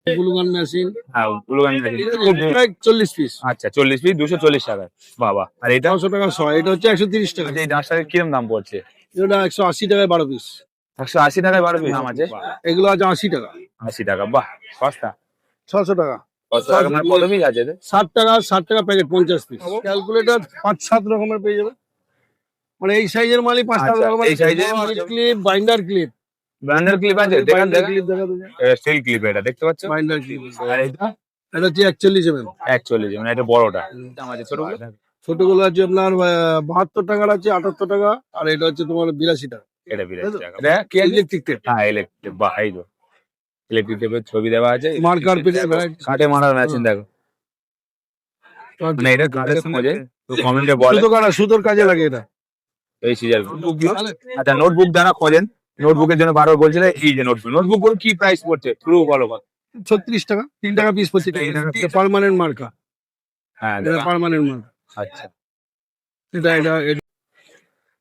Glue gun machine হ্যাঁ glue gun machine 40 piece. আচ্ছা 40 piece 240 টাকা। বাবা। আর এটা 900 টাকা 100, এটা হচ্ছে 130 টাকা। এই ডাস্টারের কিরম দাম পড়ছে? এটা 180 টাকায় 12 পিস। 180 টাকায় 12 পিস দাম আছে। এগুলো আছে 80 টাকা। 80 টাকা, বাহ সস্তা। 600 টাকা। মানে কত পিস আছে? 60 টাকা প্যাকেট 50 পিস। ক্যালকুলেটর 5-7 রকমের পেয়ে যাবে, মানে এই সাইজের মালই 5-7 রকমের। এই সাইজের ক্লিপ, বাইন্ডার ক্লিপ। ব্র্যান্ডের ক্লিপ আছে, দেখেন দেখেন। ক্লিপ দেখা দেবে, স্টিল ক্লিপ এটা দেখতে পাচ্ছ। Binder clip. আর এটা এটা হচ্ছে 41 mm। 41 মানে এটা বড়টা। দাম আছে ছোটগুলো? ছোটগুলো আছে আপনার 72 টাকার আছে, 78 টাকা। আর এটা হচ্ছে তোমার 82 টাকা। এটা 82 টাকা। এটা কি ইলেকট্রিক টেপ? হ্যাঁ ইলেকট্রিক, বাহ এই তো ইলেকট্রিক টেপের ছবি দেওয়া আছে। মার্কার পেন, কাটে মারার মেশিন দেখো। মানে এটা কাটের মধ্যে তো কমেন্টে বলে সুতোর কাজে লাগে এটা। এই সিরিয়াল। আচ্ছা নোটবুক দ্বারা খোঁজেন, নোটবুকের জন্য বারবার বলছিলে। এই যে নোটবুক গুলো কি প্রাইস পড়ছে পুরো বলো কত? 36 টাকা, 3 টাকা পিস পড়ছে। পার্মানেন্ট মার্কা। হ্যাঁ এটা পার্মানেন্ট মার্কা। আচ্ছা। এটা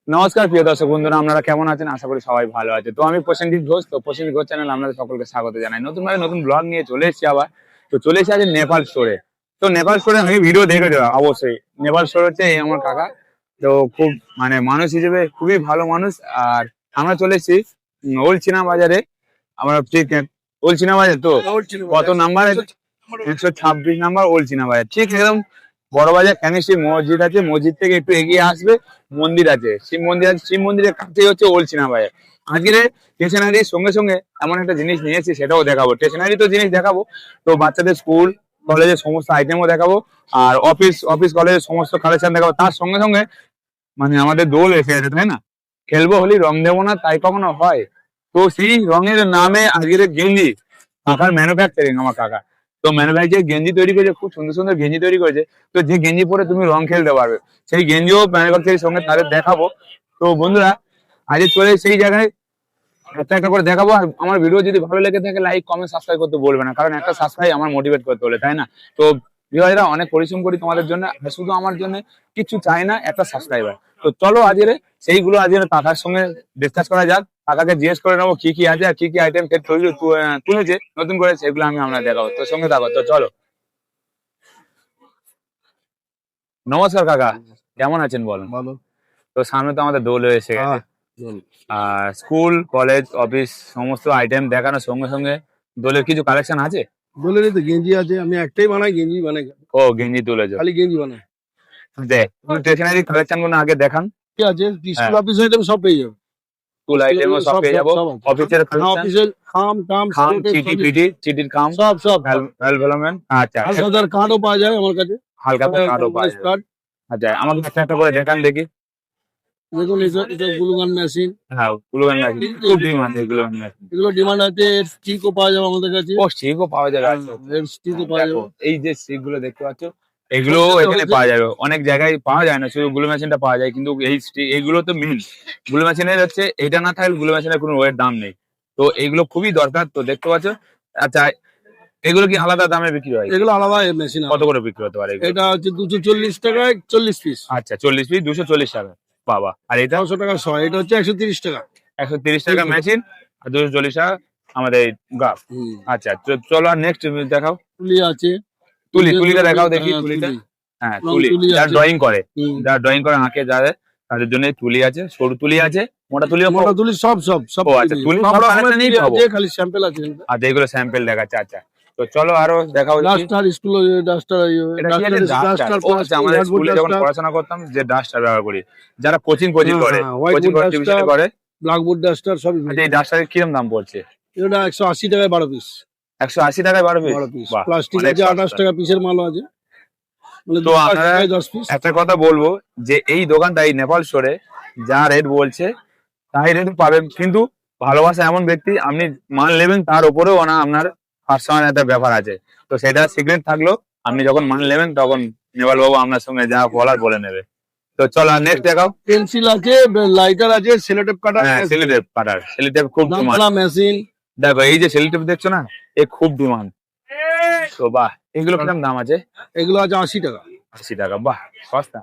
নমস্কার প্রিয় দর্শক বন্ধুরা, আপনারা কেমন আছেন? আশা করি সবাই ভালো আছে। তো আমি প্রসেনজিৎ ঘোষ, তো প্রসেনজিৎ ঘোষ চ্যানেল আপনাদের সকলকে স্বাগত জানাই। নতুনভাবে নতুন ব্লগ নিয়ে চলে এসেছি আবার। তো চলে এসেছি আজ নেপাল স্টোরে। তো নেপাল স্টোরে আমি ভিডিও দেখে দেবো অবশ্যই। নেপাল স্টোর হচ্ছে এই আমার কাকা, তো খুব মানে মানুষ হিসেবে খুবই ভালো মানুষ। আর আমরা চলে এসেছি ওল্ড চীনা বাজারে। আমরা ঠিক ওল্ড চীনা বাজার, তো কত নাম্বার? 126 নাম্বার ওল্ড চীনা বাজার, ঠিক একদম বড় বাজার। কেমিস্ট্রি মসজিদ আছে, মসজিদ থেকে একটু এগিয়ে আসবে মন্দির আছে, শিব মন্দির আছে, শিব মন্দিরের কাছেই হচ্ছে ওল্ড চীনা বাজার। আজকে স্টেশনারির সঙ্গে সঙ্গে এমন একটা জিনিস নিয়েছি, সেটাও দেখাবো। স্টেশনারি তো জিনিস দেখাবো, তো বাচ্চাদের স্কুল কলেজের সমস্ত আইটেমও দেখাবো, আর অফিস কলেজের সমস্ত কালেকশন দেখাবো। তার সঙ্গে সঙ্গে মানে আমাদের দোল এসে আছে, তাই না? খেলবো হোলি, রং দেবো না তাই কখনো হয়? তো সেই রঙের নামে আজকের গেঞ্জি কাকার ম্যানুফ্যাকচারিং, আমার কাকা তো ম্যানুফ্যাকচার গেঞ্জি তৈরি করেছে, খুব সুন্দর সুন্দর গেঞ্জি তৈরি করেছে। তো যে গেঞ্জি পরে তুমি রং খেলতে পারবে, সেই গেঞ্জিও ম্যানুফ্যাকচারিং সঙ্গে তাদের দেখাবো। তো বন্ধুরা আজকে চলে সেই জায়গায় একটা একটা করে দেখাবো। আর আমার ভিডিও যদি ভালো লেগে থাকে লাইক কমেন্ট সাবস্ক্রাইব করতে বলবে না, কারণ একটা সাবস্ক্রাইব আমার মোটিভেট করতে হলে, তাই না? তো ভিউয়াররা অনেক পরিশ্রম করি তোমাদের জন্য, শুধু আমার জন্য কিছু চাই না, একটা সাবস্ক্রাইবার। তো চলো আজকে সেইগুলো আজকে কাকার সঙ্গে ডিসকাস করা যাক। কাকাকে জিজ্ঞেস করে নেবো কি কি আছে আর কি কি আইটেম তুলেছে নতুন করে, সেগুলো আমি আমরা দেখাবো। তো সঙ্গে থাকো, তো চলো। নমস্কার কাকা, কেমন আছেন বলুন? ভালো। তো সামনে তো আমাদের দোল এসে গেছে, আর স্কুল কলেজ অফিস সমস্ত আইটেম দেখানোর সঙ্গে সঙ্গে দোলের কিছু কালেকশন আছে? দোলেরই তো গেঞ্জি আছে, আমি একটাই বানাই, গেঞ্জি বানাই। ও গেঞ্জি তুলেছো, খালি গেঞ্জি বানাই। দেখ স্টেশনারি কালেকশন গুলো আগে দেখান। কি আছে? স্কুল অফিস আইটেম সব পেয়ে যাবে। স্কুল আইটেমও সব পেয়ে যাবো। অফিসের অফিসের খাম চিঠির খাম সব ডেভেলপমেন্ট। আচ্ছা হালকাদার কার্ডও পাওয়া যায় আমার কাছে। হালকা কার্ডও পাওয়া যায়। আচ্ছা আমাকে একটা একটা করে দেখান দেখি। দেখুন এটা গ্লুগান মেশিন। হ্যাঁ গ্লুগান মেশিন খুব ডিমান্ড, গ্লুগান মেশিন এগুলো ডিমান্ড আছে। স্টিকও পাওয়া যাবে আমাদের কাছে। ও স্টিকও পাওয়া যাবে। স্টিকও পাওয়া যাবে। এই যে স্টিক গুলো দেখতে পাচ্ছ, এগুলো এখানে পাওয়া যাবে। অনেক জায়গায় পাওয়া যায় না, শুধু গ্লু মেশিনটা পাওয়া যায়। কিন্তু এই এইগুলো তো মিল গ্লু মেশিনের হচ্ছে, এটা না থাকলে গ্লু মেশিনের কোনো ওয়ের দাম নেই। তো এইগুলো খুবই দরকার, তো দেখতে পাচ্ছ। আচ্ছা এগুলো কি আলাদা দামে বিক্রি হয়? এগুলো আলাদা মেশিন। কত করে বিক্রি হতে পারে? এটা হচ্ছে 240 টাকায় 40 পিস। আচ্ছা 40 পিস 240 টাকা, বাবা। আর এটা 900 টাকা 100, এটা হচ্ছে 130 টাকা। 130 টাকা মেশিন আর 240 টাকা আমাদের গাফ। আচ্ছা চলো আর নেক্সট দেখাও। তুলি আছে, তুলিটা দেখাও দেখি। তুলিটা হ্যাঁ তুলি যারা ড্রয়িং করে, আঁকে যাদের, তাদের জন্য তুলি আছে। সরু তুলি আছে, মোটা তুলি সব। ও আচ্ছা তুলি নেই পাবো, খালি স্যাম্পল আছে। আচ্ছা এগুলো স্যাম্পল দেখাচ্ছে। আচ্ছা তো চলো আরো দেখাও। Duster, school duster. আমাদের স্কুলে যখন পড়াশোনা করতাম যে ডাস্টার ব্যবহার করি, যারা কোচিং করে ব্ল্যাকবোর্ড ডাস্টার সব। এই ডাস্টারের কিরম দাম পড়ছে? এটা 180 টাকায় 12 পিস। 180 টাকায় 12 পিস। প্লাস্টিক আছে 28 টাকা পিসের মাল আছে। তো আপনারা একটা কথা বলবো যে এই দোকানটা এই নেপাল স্টোরে যা রেট বলছে তাই রেট পাবেন, কিন্তু ভালোবাসা এমন ব্যক্তি, আপনি মাল নেবেন তার উপরেও না আপনার পার্সোনাল একটা ব্যাপার আছে। তো সেটা সিক্রেট থাকলো, আপনি যখন মাল নেবেন তখন নেপাল বাবু আপনার সঙ্গে যা বলার বলে নেবে। তো চলো নেক্সট দেখাও। পেন্সিল আছে, লাইটার আছে, সেলোটেপ কাটার। হ্যাঁ সেলোটেপ খুব ডিমান্ড মেশিন। দেখো এই যে সেলোটেপ দেখছো না, এ খুব ডিমান্ড। তো বাহ, এগুলো কিরকম দাম আছে? এগুলো আছে 80 টাকা। 80 টাকা, বাহ সস্তা।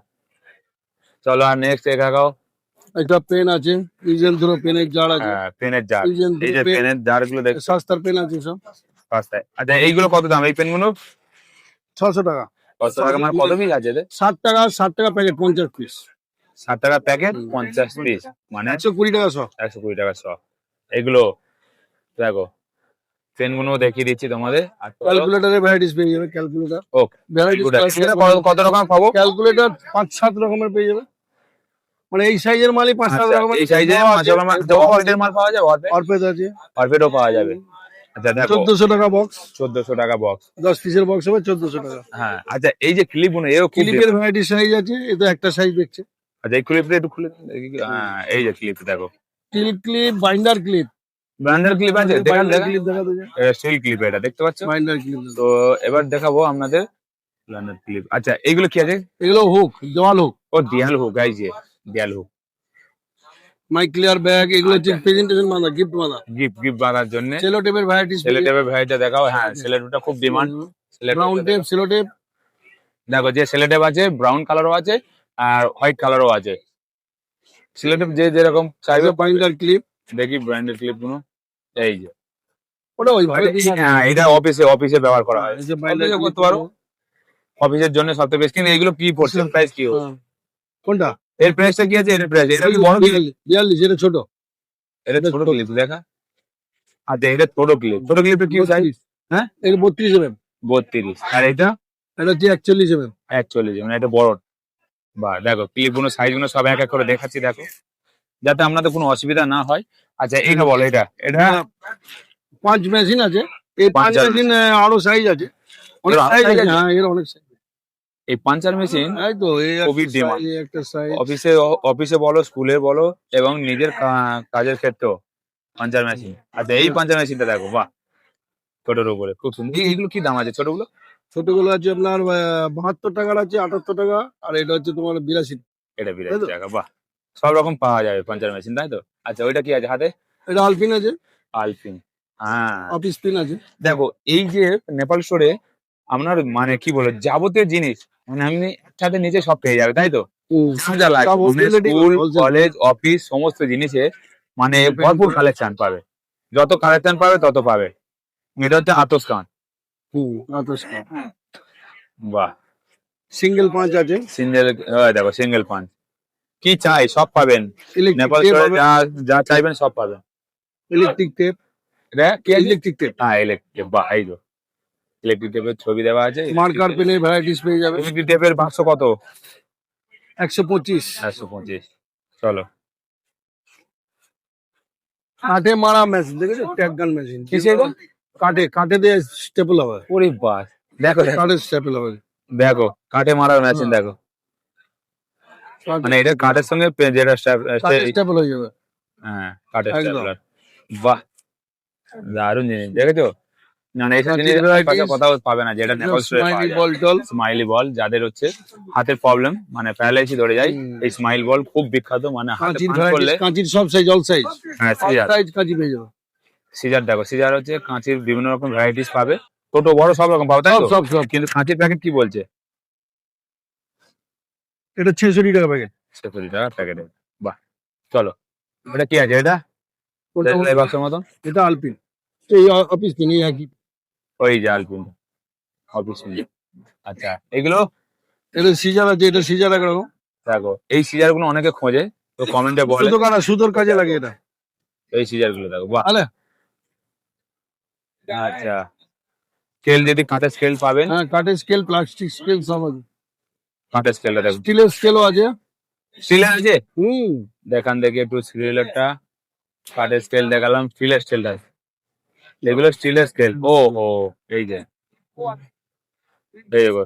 চলো আর নেক্সট দেখাও। একটা পেন আছে, ইজেন থ্রো পেনের জার আছে। পেনের জার, এই যে পেনের জার গুলো দেখো, সস্তার পেন আছে সব। সস্তায়। আচ্ছা এইগুলো কত দাম এই পেন গুলো? 600 টাকা। 600 টাকা মানে কত পিস আছে এদের? 60 টাকা প্যাকেট 50 পিস। 60 টাকা প্যাকেট 50 পিস মানে 120 টাকা শ। 120 টাকা শ। এগুলো দেখো পেন গুলো দেখিয়ে দিচ্ছি তোমাদের। আর ক্যালকুলেটরের ভ্যারাইটিস পেয়ে যাবে, ক্যালকুলেটর। ওকে ভ্যারাইটিস কত রকম পাবো? ক্যালকুলেটর 5-7 রকমের পেয়ে যাবে। মানে এই সাইজের মালই 5-7 আচ্ছা, রকমের। এই সাইজে অর্ধের মাল পাওয়া যাবে? অর্পেদ আছে। অর্পেডও পাওয়া যাবে। আচ্ছা দেখো 1400 টাকা বক্স। 1400 টাকা বক্স। 10 পিসের বক্স হবে 1400 টাকা। হ্যাঁ আচ্ছা এই যে ক্লিপ গুলো এও ক্লিপের ভ্যারাইটি সাইজ আছে, এটা একটা সাইজ দেখছে। আচ্ছা এই ক্লিপটা একটু খুলে দেখি। হ্যাঁ এই যে ক্লিপ দেখো, ক্লিপ, বাইন্ডার ক্লিপ। ব্র্যান্ডের ক্লিপ আছে, দেখান বাইন্ডার দেখান। ক্লিপ দেখা তো যায়। স্টিল ক্লিপ এটা দেখতে পাচ্ছ। Binder clip. তো এবার দেখাবো আপনাদের ব্র্যান্ডের ক্লিপ। আচ্ছা এইগুলো কি আছে? এগুলো হুক, দেওয়াল হুক। ও দেয়াল হুক গাইজ, দেয়াল হুক। মাই ক্লিয়ার ব্যাগ, এগুলো হচ্ছে প্রেজেন্টেশন মালা, গিফট মালা। গিফট বাঁধার জন্য সেলো টেপের ভ্যারাইটিস। সেলো টেপের ভ্যারাইটি দেখাও। হ্যাঁ সেলো টেপটা খুব demand. Brown tape, sellotape. দেখো যে সেলো টেপ আছে ব্রাউন কালারও আছে আর হোয়াইট কালারও আছে। সেলো টেপ যে যেরকম চাইবে। Binder clip. দেখি ব্র্যান্ডের ক্লিপ গুলো এই যে ওটা ওইভাবে হ্যাঁ এটা অফিসে ব্যবহার করা হয়। অফিসে করতে পারো, অফিসের জন্য সবথেকে বেস্ট। কিন্তু এগুলো কি পড়ছে প্রাইস কি হবে? কোনটা? এর প্রাইসটা কি আছে? এর প্রাইস এটা কি বড় ক্লিপ? 42, এটা ছোট। এটা ছোট ক্লিপ দেখা। আচ্ছা এটা ছোট ক্লিপ, ছোট ক্লিপটা কি সাইজ? হ্যাঁ এটা 32 mm। 32। আর এটা এটা হচ্ছে 41 mm। 41 মানে এটা বড়। বাহ দেখো ক্লিপ গুলো সাইজ গুলো সব এক এক করে দেখাচ্ছি দেখো, যাতে আপনাদের কোনো অসুবিধা না হয়। আচ্ছা এইটা বলো, এটা 5 মেশিন আছে। এই 5 মেশিন আরো সাইজ আছে, অনেক সাইজ আছে। হ্যাঁ এর অনেক সাইজ। এই পাঞ্চার মেশিন এই তো এই খুবই ডিমান্ড। একটা সাইজ অফিসে বলো, স্কুলে বলো এবং নিজের কাজের ক্ষেত্রেও পাঞ্চার মেশিন। আচ্ছা এই পাঞ্চার মেশিনটা দেখো, বাহ ছোটোর উপরে খুব সুন্দর। এইগুলো কি দাম আছে ছোটগুলো? ছোটগুলো আছে আপনার 72 টাকার আছে, 78 টাকা। আর এটা হচ্ছে তোমার 82। এটা 82 টাকা। বাহ সব রকম পাওয়া যাবে পাঞ্চার মেশিন, তাই তো? আচ্ছা ওইটা কি আছে হাতে? এটা আলপিন আছে। আলপিন, হ্যাঁ অফিস পিন আছে। দেখো এই যে নেপাল স্টোরে আপনার মানে কি বলে যাবতীয় জিনিস মানে আপনি একসাথে নিচে সব পেয়ে যাবে, তাই তো? যা লাগে সব wholesale school wholesale। College office সমস্ত জিনিসে মানে ভরপুর কালেকশন পাবে। যত কালেকশন পাবে তত পাবে। এটা হচ্ছে আতস খান। বাহ সিঙ্গেল 5 আছে। সিঙ্গেল, দেখো সিঙ্গেল পাঞ্চ কি চাই সব পাবেন নেপাল স্টোরে। যা চাইবেন সব পাবেন। Electric tape. এটা কি আছে? Electric tape. হ্যাঁ ইলেকট্রিক, বাহ এই তো ইলেকট্রিক টেপের ছবি দেওয়া আছে। মার্কার পেনের ভ্যারাইটিস পেয়ে যাবে। ইলেকট্রিক টেপের বাক্স কত? 125। 125। চলো কাঠে মারা মেশিন দেখেছো, ট্যাগ গান মেশিন। কিসে এটা? কাঠে দিয়ে স্টেপল হবে। ওরে বাস দেখো দেখো কাঠের স্টেপল হবে। দেখো কাঠে মারার মেশিন দেখো, মানে এটা কাঠের সঙ্গে যেটা স্টেপল হয়ে যাবে। হ্যাঁ কাঠের একদম। স্ট্যাপলার। বাহ দারুণ জিনিস দেখেছো। না না এইসব কাঠের জিনিস varieties। কোথাও পাবে না, যেটা নেপাল স্টোরে স্মাইলি বল টল। স্মাইলি বল যাদের হচ্ছে হাতের প্রবলেম মানে প্যারালাইসিস ধরে যায়, এই স্মাইল বল খুব বিখ্যাত। মানে হাতে কাঁচির পাঞ্চ করলে ভ্যারাইটিস, কাঁচির সব সাইজ, অল সাইজ। হ্যাঁ সিজার, সাইজ কাঁচি পেয়ে যাবে। সিজার দেখো সিজার হচ্ছে কাঁচির বিভিন্ন রকম ভ্যারাইটিস পাবে, ছোট বড় সব রকম পাবে, তাই তো? সব সব। কিন্তু কাঁচির প্যাকেট কি বলছে? এটা 66 টাকা প্যাকেট। 70 টাকা প্যাকেটে। বাহ চলো এটা কি আছে? এটা এই বাক্সের মতন এটা আলপিন। এই অফিস পিন, এই একই। ওই যে আলপিন অফিস। আচ্ছা এগুলো এটা সিজার আছে, এটা সিজার একরকম। দেখো এই সিজার গুলো অনেকে খোঁজে, তো কমেন্টে বলে সুতোর কাজে লাগে এটা। এই সিজার গুলো দেখো, বাহ। আলে আচ্ছা স্কেল যদি কাঁচের স্কেল পাবেন। হ্যাঁ কাঠের স্কেল, প্লাস্টিক স্কেল সব আছে। কাঁচের স্কেলটা দেখো, স্টিলের স্কেলও আছে। স্টিলের আছে। হুম। দেখান দেখি একটু স্টিলেরটা। কাঠের স্কেল দেখালাম, স্টিলের স্কেলটা এগুলো স্টিলের স্কেল। ও ও এই যে এই দেখো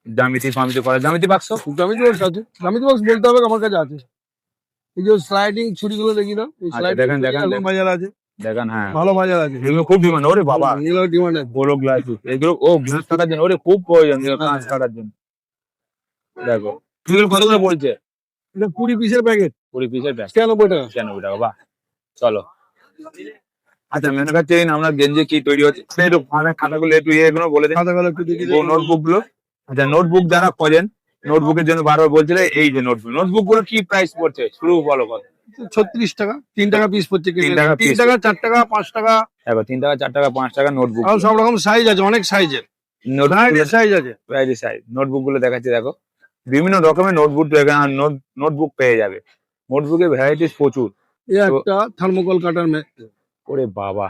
জ্যামিতি ফামিতি করা জ্যামিতি বাক্স। জ্যামিতি বক্স আছে। জ্যামিতি বক্স বলতে হবে আমার কাছে আছে। এই যে স্লাইডিং ছুরিগুলো দেখি না, এই আচ্ছা, স্লাইডিং দেখেন, দেখেন, দেখেন। বাজার আছে। দেখান হ্যাঁ ভালো বাজার আছে। এগুলো খুব ডিমান্ড। ওরে বাবা এগুলো ডিমান্ড আছে। বড় গ্লাস এগুলো, ও গ্লাস কাটার জন্য ওরে খুব প্রয়োজন গ্লাস কাটার জন্য। দেখো এগুলো কত করে বলছে? এটা 20 পিসের প্যাকেট, 20 পিসের ব্যাগ 96 টাকা। 96 টাকা। বাহ চলো আচ্ছা ম্যানুফ্যাকচারিং আমরা গেঞ্জি কি তৈরি হচ্ছে একটু খাতাগুলো একটু এগুলো বলে দিন। খাতাগুলো একটু দেখি। নোটবুক গুলো, আচ্ছা নোটবুক যারা খোঁজেন নোটবুকের জন্য বারবার বলছিলে, এই যে নোটবুক গুলো কি প্রাইস পড়ছে শুরু বলো কত? 36 টাকা, 3 টাকা পিস পড়ছে। 3 টাকা 3 piece। টাকা, 4 টাকা, 5 টাকা, দেখো 3 টাকা 4 টাকা 5 টাকা নোটবুক, আর সব রকম সাইজ আছে, অনেক সাইজের সাইজ আছে। নোটবুক গুলো দেখাচ্ছি দেখো, বিভিন্ন রকমের নোটবুক নোটবুক পেয়ে যাবে। নোটবুকের ভ্যারাইটিস প্রচুর। এই তো একটা থার্মোকল কাটার ওরে বাবা,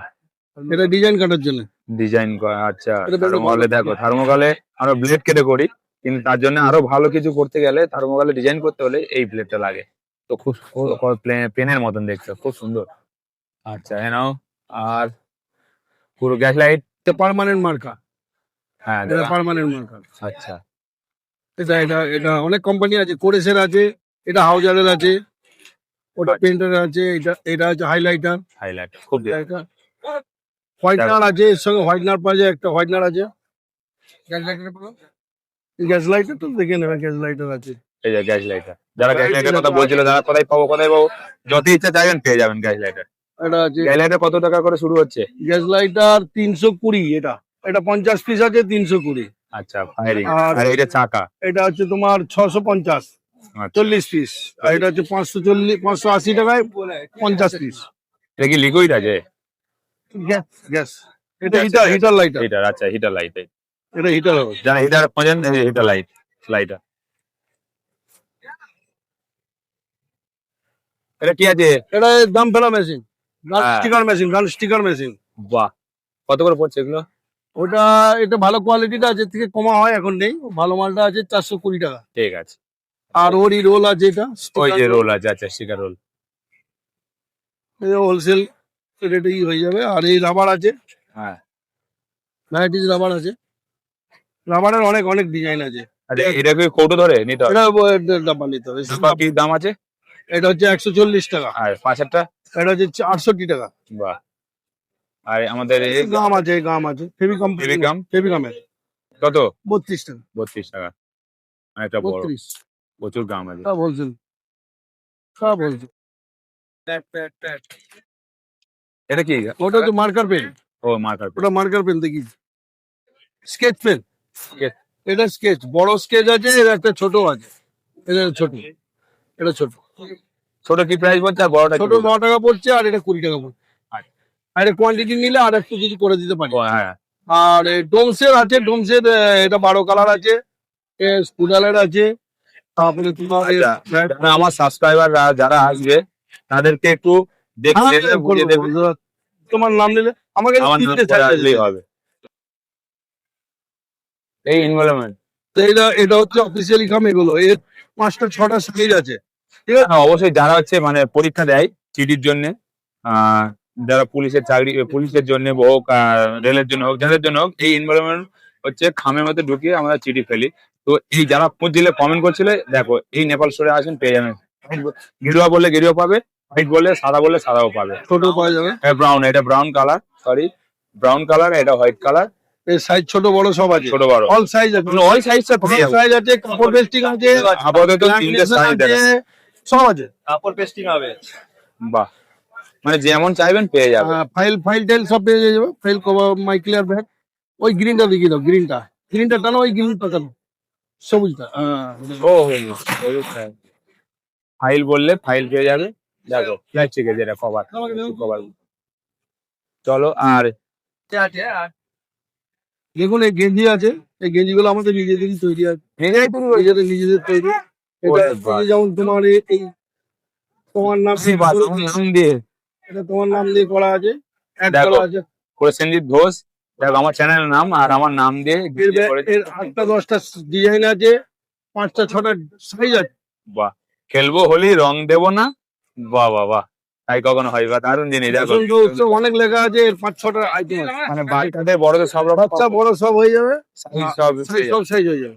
এটা ডিজাইন কাটার জন্য। ডিজাইন করা, আচ্ছা। এটা বেশ থার্মোকলে ভালো। দেখো, থার্মোকলে আমরা ব্লেড কেটে করি, কিন্তু তার জন্য আরো ভালো কিছু করতে গেলে থার্মোকলে ডিজাইন করতে হলে এই ব্লেডটা লাগে। তো খুব পেনের মতন দেখতে, খুব সুন্দর। আচ্ছা নাও। আর পুরো গ্যাস লাইট। এটা পার্মানেন্ট মার্কা, হ্যাঁ এটা পার্মানেন্ট মার্কা। আচ্ছা, এটা এটা এটা অনেক কোম্পানি আছে, কোরেসের আছে, এটা হাউজারের আছে, ওটা আচ্ছা। পেন্টার আছে, এটা এটা আছে হাইলাইটার। হাইলাইট খুব এটা হোয়াইটনার আছে, এর সঙ্গে হোয়াইটনার পাওয়া যায়, একটা হোয়াইটনার আছে। গ্যাস লাইটার তো দেখে নেবে, গ্যাস লাইটার আছে। এই যে গ্যাস লাইটার, যারা গ্যাস লাইটার কথা বলছিল, যারা কোথায় পাবো যত ইচ্ছা চাইবেন পেয়ে যাবেন গ্যাস লাইটার। এটা আছে গ্যাস লাইটার কত টাকা করে শুরু হচ্ছে? গ্যাস লাইটার 320, এটা এটা 50 পিস আছে 320। আচ্ছা, ফায়ারিং। আর আর এটা চাকা, এটা হচ্ছে তোমার 650, আচ্ছা। 40 পিস। আর এটা হচ্ছে 540, 580 টাকায় 50 পিস। এটা কি লিকুইড আছে? গ্যাস গ্যাস, এটা হিটার, হিটার লাইটার, হিটার, আচ্ছা হিটার লাইট। এটা হিটার হবে। যারা হিটার খোঁজেন, হিটার লাইটার। এটা কি আছে? এটা দাম ফেলা মেশিন, গান হ্যাঁ। স্টিকার মেশিন, গান স্টিকার মেশিন। বাহ, কত করে পড়ছে এগুলো? ওটা এটা ভালো কোয়ালিটিটা আছে, এর থেকে কমা হয় এখন নেই, ভালো মালটা আছে 420 টাকা। ঠিক আছে। আর ওরই রোল আছে, এটা ওই যে রোল আছে, আচ্ছা স্টিকার রোল। হোলসেল রেটেই হয়ে যাবে। আর এই রাবার আছে, হ্যাঁ, ভ্যারাইটিস রাবার আছে, রাবারের অনেক অনেক ডিজাইন আছে। আচ্ছা এটা কি কৌটো ধরে নিতে হবে? এটা ডাব্বা নিতে হবে। কি দাম আছে? এটা হচ্ছে 140 টাকা, আর পাঁচেরটা? এটা হচ্ছে 68 টাকা। বাহ। আর আমাদের গাম আছে, গাম আছে, ফেভিকাম, ফেভিকাম? ফেভিকামের কত? 32 টাকা। 32 টাকা, অনেকটা বড়, 32, প্রচুর দাম আছে। সব হোলসেল, সব হোলসেল। এটা কি? ওটা তো মার্কার পেন, ও মার্কার। ওটা মার্কার পেন দেখি, স্কেচ পেন। Sketch। এটা স্কেচ, বড় স্কেচ আছে, এর একটা ছোট আছে, এটা ছোট, এটা ছোট। ছোট কি প্রাইস বলছে, আর বড়টা ছোট 9 টাকা পড়ছে, আর এটা 20 টাকা পড়ছে। আচ্ছা। আর কোয়ান্টিটি নিলে আর একটু কিছু করে দিতে পারি। হ্যাঁ, আর ডোমসের আছে, ডোমসের এটা 12 কালার আছে, স্কুডালের আছে। তারপরে তোমার আচ্ছা। যারা আমার সাবস্ক্রাইবার যারা আসবে তাদেরকে একটু দেখে বুঝিয়ে দেবে। তোমার নাম নিলে আমাকে আমার নাম তিনটে করে চারটে আসলেই দিতে। হবে। এই ইনভলভমেন্ট। তো এটা এটা হচ্ছে অফিসিয়ালি কাম, এগুলো এর 5টা 6টা সাইজ আছে, ঠিক আছে। হ্যাঁ, অবশ্যই যারা হচ্ছে মানে পরীক্ষা দেয় চিঠির জন্য, যারা পুলিশের চাকরি, পুলিশের জন্য হোক, রেলের জন্য হোক, যাদের জন্য হোক, এই ইনভলভমেন্ট হচ্ছে খামের মধ্যে ঢুকিয়ে আমরা চিঠি ফেলি। তো এই যারা দিলে কমেন্ট করছিল, দেখো এই নেপাল স্টোরে আসেন, পেয়ে যাবেন। গেরুয়া বললে গেরুয়া পাবে, হোয়াইট বললে সাদা, বললে সাদাও পাবে। ছোট পাওয়া যাবে, ব্রাউন, এটা brown colour, sorry brown colour, এটা হোয়াইট কালার। এর সাইজ ছোট বড় সব আছে, ছোট বড় অল সাইজ আছে, ওই সাইজটা সাইজ আছে, কাপড় পেস্টিং আছে, আপাতত তিনটে সাইজ আছে, সব আছে। কাপড় পেস্টিং হবে। বাহ, মানে যেমন চাইবেন পেয়ে যাবে। ফাইল ফাইল টাইল সব পেয়ে যাবে, ফাইল কভার, মাই ক্লিয়ার ব্যাগ। ওই গ্রিনটা দেখিয়ে দাও, গ্রিনটা, গ্রিনটা টানো, ওই গ্রিনটা টানো, সবুজটা। ও ফাইল বললে ফাইল পেয়ে যাবে। দেখো প্লাস্টিকের যেটা কভার, কভার। চলো। আর দেখুন এই গেঞ্জি আছে, এই গেঞ্জিগুলো আমাদের নিজেদেরই তৈরি আছে, নিজেদের তৈরি। ওরে এটা বাহ। এই যে যেমন তোমার এই তোমার নাম, নাম দিয়ে এটা তোমার নাম দিয়ে করা আছে, এক দেখো। করা আছে। প্রসেনজিৎ ঘোষ, দেখো আমার চ্যানেলের নাম আর আমার নাম দিয়ে এর 8টা 10টা ডিজাইন আছে, 5টা 6টা সাইজ আছে। বাহ, খেলবো হোলি রং দেবো না, বাহ বাহ বাহ, তাই কখনো হয়? বা দারুণ জিনিস। দেখো বসন্ত উৎসব অনেক লেখা আছে, এর 5-6টা আইটেম আছে, মানে বাচ্চাদের বড়দের সব রকম বাচ্চা বড় সব হয়ে যাবে, size সব সাইজ সব সাইজ হয়ে যাবে,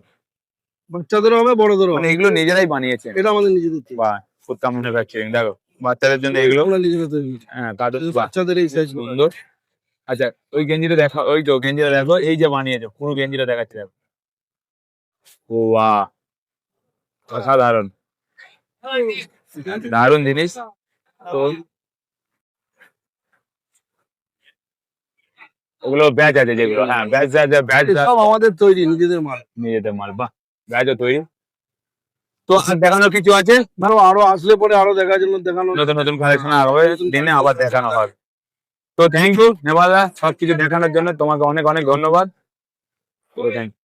বাচ্চাদেরও হবে বড়দেরও মানে হবে। এগুলো নিজেরাই বানিয়েছে। এটা আমাদের নিজেদের তৈরি। বাহ, ফুটকা ম্যানুফ্যাকচারিং। দেখো বাচ্চাদের জন্য এগুলো, আমরা নিজেরা তৈরি করি। হ্যাঁ তাদের বাচ্চাদের এই সাইজ সুন্দর। আচ্ছা ওই গেঞ্জিটা দেখো, ওই তো গেঞ্জিটা দেখো, এই যে বানিয়েছো পুরো গেঞ্জিটা দেখাচ্ছি দেখো। ও বাহ, অসাধারণ, দারুণ জিনিস। তো ওগুলো ব্যাচ আছে যেগুলো, হ্যাঁ ব্যাচ ব্যাচ সব আমাদের তৈরি, নিজেদের মাল। নিজেদের মাল। বাহ, ব্যাচও তৈরি। তো আর দেখানোর কিছু আছে? ধরো আরো আসলে পরে আরো দেখার জন্য দেখানো। নতুন নতুন কালেকশন আরো দিনে আবার দেখানো হবে। তো থ্যাংক ইউ নেপালদা সবকিছু দেখানোর জন্য, তোমাকে অনেক অনেক ধন্যবাদ। তো thank you.